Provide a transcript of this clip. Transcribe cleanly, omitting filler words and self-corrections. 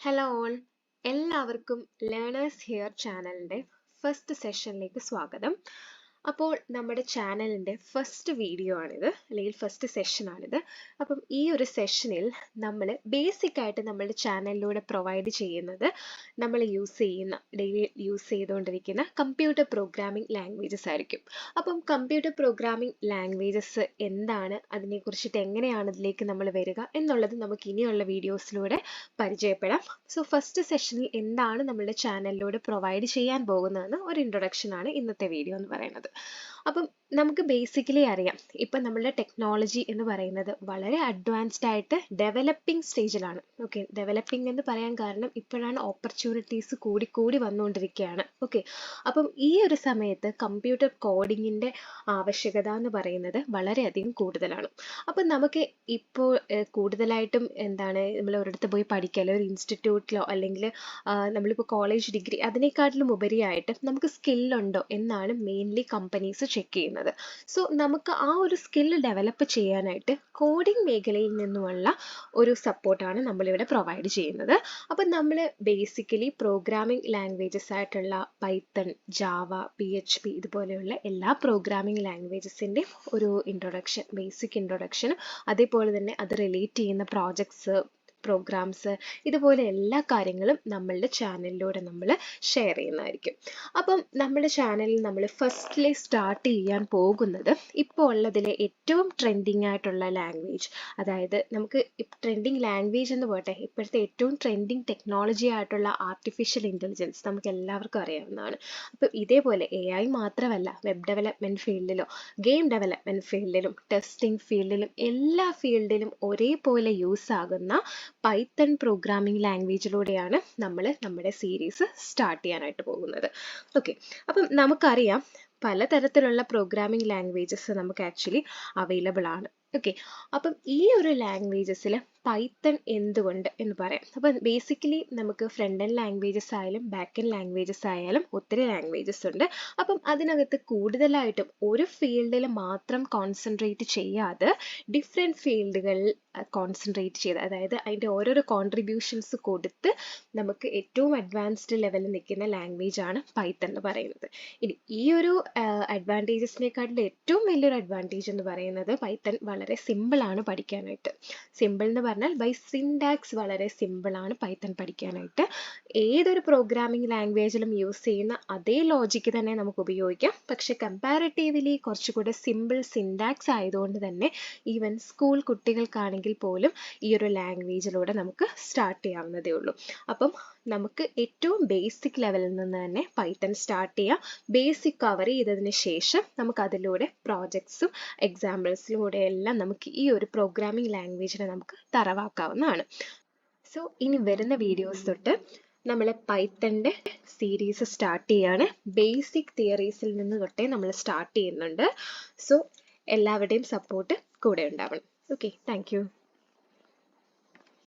Hello all, എല്ലാവർക്കും learners here ചാനലിൻ്റെ first സെഷനിലേക്ക് സ്വാഗതം. അപ്പോൾ നമ്മുടെ ചാനലിൻ്റെ ഫസ്റ്റ് വീഡിയോ ആണിത്, അല്ലെങ്കിൽ ഫസ്റ്റ് സെഷനാണിത്. അപ്പം ഈ ഒരു സെഷനിൽ നമ്മൾ ബേസിക്കായിട്ട് നമ്മളുടെ ചാനലിലൂടെ പ്രൊവൈഡ് ചെയ്യുന്നത് നമ്മൾ ഡെയിലി യൂസ് ചെയ്തുകൊണ്ടിരിക്കുന്ന കമ്പ്യൂട്ടർ പ്രോഗ്രാമിംഗ് ലാംഗ്വേജസ് ആയിരിക്കും. അപ്പം കമ്പ്യൂട്ടർ പ്രോഗ്രാമിംഗ് ലാംഗ്വേജസ് എന്താണ്, അതിനെക്കുറിച്ചിട്ട് എങ്ങനെയാണ് ഇതിലേക്ക് നമ്മൾ വരിക എന്നുള്ളത് നമുക്ക് ഇനിയുള്ള വീഡിയോസിലൂടെ പരിചയപ്പെടാം. സോ ഫസ്റ്റ് സെഷനിൽ എന്താണ് നമ്മുടെ ചാനലിലൂടെ പ്രൊവൈഡ് ചെയ്യാൻ പോകുന്നതെന്ന് ഒരു ഇൻട്രൊഡക്ഷൻ ആണ് ഇന്നത്തെ വീഡിയോ എന്ന് പറയുന്നത്. അപ്പം നമുക്ക് ബേസിക്കലി അറിയാം, ഇപ്പം നമ്മളുടെ ടെക്നോളജി എന്ന് പറയുന്നത് വളരെ അഡ്വാൻസ്ഡ് ആയിട്ട് ഡെവലപ്പിംഗ് സ്റ്റേജിലാണ്. ഓക്കെ, ഡെവലപ്പിംഗ് എന്ന് പറയാൻ കാരണം ഇപ്പോഴാണ് ഓപ്പർച്യൂണിറ്റീസ് കൂടി വന്നുകൊണ്ടിരിക്കുകയാണ്. ഓക്കെ, അപ്പം ഈ ഒരു സമയത്ത് കമ്പ്യൂട്ടർ കോഡിങ്ങിൻ്റെ ആവശ്യകത എന്ന് പറയുന്നത് വളരെയധികം കൂടുതലാണ്. അപ്പം നമുക്ക് ഇപ്പോൾ കൂടുതലായിട്ടും നമ്മൾ ഒരിടത്ത് പോയി പഠിക്കാലോ, ഒരു ഇൻസ്റ്റിറ്റ്യൂട്ടിലോ അല്ലെങ്കിൽ നമ്മളിപ്പോൾ കോളേജ് ഡിഗ്രി അതിനേക്കാട്ടിലും ഉപരിയായിട്ട് നമുക്ക് സ്കില്ലുണ്ടോ എന്നാണ് മെയിൻലി കമ്പനീസ് ചെക്ക് ചെയ്യുന്നത്. സോ നമുക്ക് ആ ഒരു സ്കില്ല് ഡെവലപ്പ് ചെയ്യാനായിട്ട് കോഡിംഗ് മേഖലയിൽ നിന്നുമുള്ള ഒരു സപ്പോർട്ടാണ് നമ്മളിവിടെ പ്രൊവൈഡ് ചെയ്യുന്നത്. അപ്പം നമ്മൾ ബേസിക്കലി പ്രോഗ്രാമിംഗ് ലാംഗ്വേജസ് ആയിട്ടുള്ള പൈത്തൺ, ജാവ, PHP ഇതുപോലെയുള്ള എല്ലാ പ്രോഗ്രാമിംഗ് ലാംഗ്വേജസിൻ്റെ ഒരു ബേസിക് ഇൻട്രൊഡക്ഷൻ, അതേപോലെ തന്നെ അത് റിലേറ്റ് ചെയ്യുന്ന പ്രോജക്ട്സ്, പ്രോഗ്രാംസ്, ഇതുപോലെ എല്ലാ കാര്യങ്ങളും നമ്മളുടെ ചാനലിലൂടെ നമ്മൾ ഷെയർ ചെയ്യുന്നതായിരിക്കും. അപ്പം നമ്മുടെ ചാനലിൽ നമ്മൾ ഫസ്റ്റ്ലി സ്റ്റാർട്ട് ചെയ്യാൻ പോകുന്നത് ഇപ്പോൾ ഉള്ളതിലെ ഏറ്റവും ട്രെൻഡിങ് ആയിട്ടുള്ള ലാംഗ്വേജ്, അതായത് നമുക്ക് ട്രെൻഡിങ് ലാംഗ്വേജ് എന്ന് പോട്ടെ, ഇപ്പോഴത്തെ ഏറ്റവും ട്രെൻഡിങ് ടെക്നോളജി ആയിട്ടുള്ള ആർട്ടിഫിഷ്യൽ ഇൻ്റലിജൻസ് നമുക്ക് എല്ലാവർക്കും അറിയാവുന്നതാണ്. അപ്പം ഇതേപോലെ AI മാത്രമല്ല, വെബ് ഡെവലപ്മെൻറ്റ് ഫീൽഡിലോ ഗെയിം ഡെവലപ്മെൻറ്റ് ഫീൽഡിലും ടെസ്റ്റിംഗ് ഫീൽഡിലും എല്ലാ ഫീൽഡിലും ഒരേപോലെ യൂസ് ആകുന്ന പൈത്തൺ പ്രോഗ്രാമിംഗ് ലാംഗ്വേജിലൂടെയാണ് നമ്മൾ നമ്മുടെ സീരീസ് സ്റ്റാർട്ട് ചെയ്യാനായിട്ട് പോകുന്നത്. ഓക്കെ, അപ്പം നമുക്കറിയാം പലതരത്തിലുള്ള പ്രോഗ്രാമിംഗ് ലാംഗ്വേജസ് നമുക്ക് ആക്ച്വലി അവൈലബിൾ ആണ്. ഓക്കെ, അപ്പം ഈ ഒരു ലാംഗ്വേജസിൽ പൈത്തൺ എന്തുകൊണ്ട് എന്ന് പറയാം. അപ്പം ബേസിക്കലി നമുക്ക് ഫ്രണ്ട് എൻഡ് ലാംഗ്വേജസ് ആയാലും ബാക്ക് എൻഡ് ലാംഗ്വേജസ് ആയാലും ഒത്തിരി ലാംഗ്വേജസ് ഉണ്ട്. അപ്പം അതിനകത്ത് കൂടുതലായിട്ടും ഒരു ഫീൽഡിൽ മാത്രം കോൺസെൻട്രേറ്റ് ചെയ്യാതെ ഡിഫറെൻറ്റ് ഫീൽഡുകളിൽ കോൺസെൻട്രേറ്റ് ചെയ്ത്, അതായത് അതിൻ്റെ ഓരോരോ കോൺട്രിബ്യൂഷൻസ് കൊടുത്ത് നമുക്ക് ഏറ്റവും അഡ്വാൻസ്ഡ് ലെവലിൽ നിൽക്കുന്ന ലാംഗ്വേജ് ആണ് പൈത്തൺ എന്ന് പറയുന്നത്. ഇനി ഈ ഒരു അഡ്വാൻറ്റേജസിനെക്കാട്ടിലും ഏറ്റവും വലിയൊരു അഡ്വാൻറ്റേജ് എന്ന് പറയുന്നത് പൈത്തൺ വളരെ സിമ്പിളാണ് പഠിക്കാനായിട്ട്. സിമ്പിൾ എന്ന് പറഞ്ഞാൽ ബൈ സിൻടാക്സ് വളരെ സിമ്പിളാണ് പൈത്തൺ പഠിക്കാനായിട്ട്. ഏതൊരു പ്രോഗ്രാമിംഗ് ലാംഗ്വേജിലും യൂസ് ചെയ്യുന്ന അതേ ലോജിക്ക് തന്നെ നമുക്ക് ഉപയോഗിക്കാം. പക്ഷെ കമ്പാരിറ്റീവ്ലി കുറച്ചുകൂടെ സിമ്പിൾ സിൻടാക്സ് ആയതുകൊണ്ട് തന്നെ ഈവൻ സ്കൂൾ കുട്ടികൾക്കാണെങ്കിൽ പോലും ഈ ഒരു ലാംഗ്വേജിലൂടെ നമുക്ക് സ്റ്റാർട്ട് ചെയ്യാവുന്നതേ ഉള്ളൂ. അപ്പം നമുക്ക് ഏറ്റവും ബേസിക് ലെവലിൽ നിന്ന് തന്നെ പൈത്തൺ സ്റ്റാർട്ട് ചെയ്യാം. ബേസിക് കവർ ചെയ്തതിന് ശേഷം നമുക്ക് അതിലൂടെ പ്രോജക്ട്സും എക്സാമ്പിൾസിലൂടെ എല്ലാം നമുക്ക് ഈ ഒരു പ്രോഗ്രാമിംഗ് ലാംഗ്വേജിനെ നമുക്ക് തറവാക്കാവുന്നതാണ്. സോ ഇനി വരുന്ന വീഡിയോസ് തൊട്ട് നമ്മൾ പൈത്തണിൻ്റെ സീരീസ് സ്റ്റാർട്ട് ചെയ്യാണ്. ബേസിക് തിയറീസിൽ നിന്ന് തൊട്ടേ നമ്മൾ സ്റ്റാർട്ട് ചെയ്യുന്നുണ്ട്. സോ എല്ലാവരുടെയും സപ്പോർട്ട് കൂടെ ഉണ്ടാവണം. Okay, thank you.